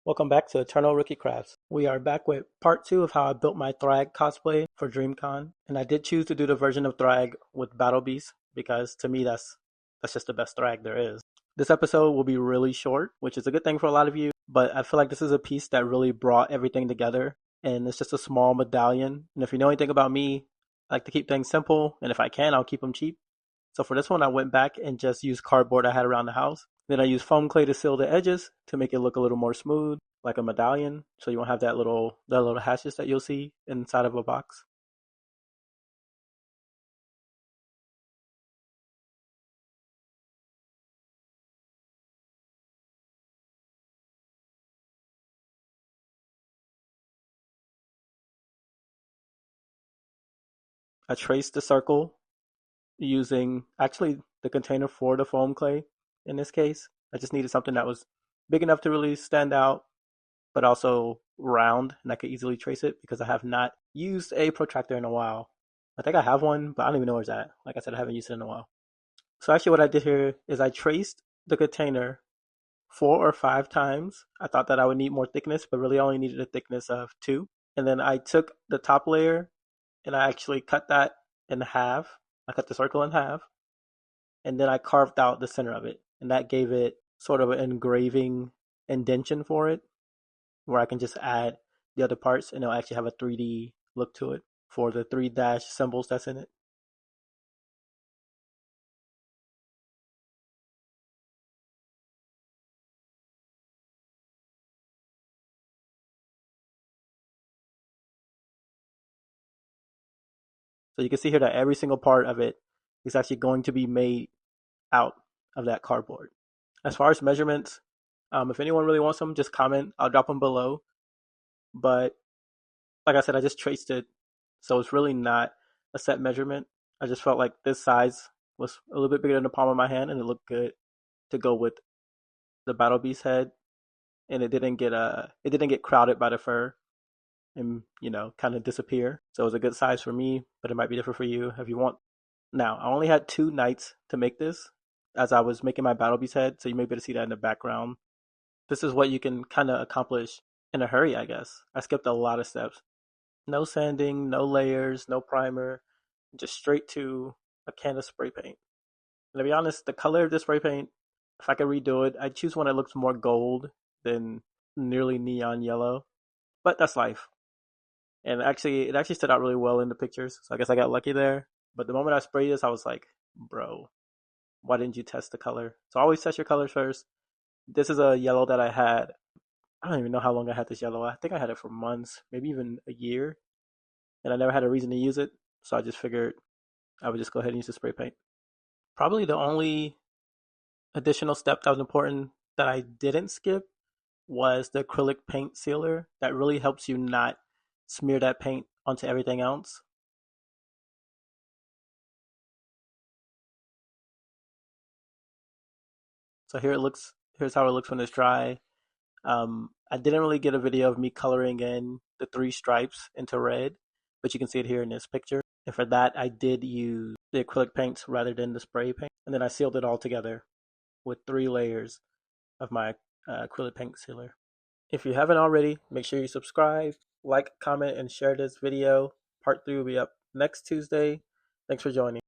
Welcome back to Eternal Rookie Crafts. We are back with part 2 of how I built my Thragg cosplay for DreamCon. And I did choose to do the version of Thragg with Battle Beast because to me that's just the best Thragg there is. This episode will be really short, which is a good thing for a lot of you, but I feel like this is a piece that really brought everything together. And it's just a small medallion. And if you know anything about me, I like to keep things simple, and if I can, I'll keep them cheap. So for this one, I went back and just used cardboard I had around the house. Then I used foam clay to seal the edges to make it look a little more smooth, like a medallion. So you won't have that little hatches that you'll see inside of a box. I traced the circle using actually the container for the foam clay in this case. I just needed something that was big enough to really stand out, but also round, and I could easily trace it because I have not used a protractor in a while. I think I have one, but I don't even know where it's at. Like I said, I haven't used it in a while. So actually what I did here is I traced the container 4 or 5 times. I thought that I would need more thickness, but really I only needed a thickness of 2. And then I took the top layer and I actually cut that in half. I cut the circle in half, and then I carved out the center of it. And that gave it sort of an engraving indentation for it, where I can just add the other parts and it'll actually have a 3D look to it for the 3 dash symbols that's in it. So you can see here that every single part of it is actually going to be made out of that cardboard. As far as measurements, if anyone really wants them, just comment. I'll drop them below. But like I said, I just traced it, so it's really not a set measurement. I just felt like this size was a little bit bigger than the palm of my hand, and it looked good to go with the Battle Beast head, and it didn't get crowded by the fur and kind of disappear. So it was a good size for me, but it might be different for you if you want. Now I only had 2 nights to make this, as I was making my Battle Beast head, so you may be able to see that in the background. This is what you can kind of accomplish in a hurry, I guess. I skipped a lot of steps. No sanding, no layers, no primer, just straight to a can of spray paint. And to be honest, the color of this spray paint, if I could redo it, I'd choose one that looks more gold than nearly neon yellow. But that's life. And actually, it actually stood out really well in the pictures. So I guess I got lucky there. But the moment I sprayed this, I was like, bro, why didn't you test the color? So always test your colors first. This is a yellow that I had. I don't even know how long I had this yellow. I think I had it for months, maybe even a year. And I never had a reason to use it. So I just figured I would just go ahead and use the spray paint. Probably the only additional step that was important that I didn't skip was the acrylic paint sealer. That really helps you not smear that paint onto everything else. So here it looks. Here's how it looks when it's dry. I didn't really get a video of me coloring in the 3 stripes into red, but you can see it here in this picture. And for that, I did use the acrylic paints rather than the spray paint. And then I sealed it all together with 3 layers of my acrylic paint sealer. If you haven't already, make sure you subscribe, like, comment, and share this video. Part 3 will be up next Tuesday. Thanks for joining.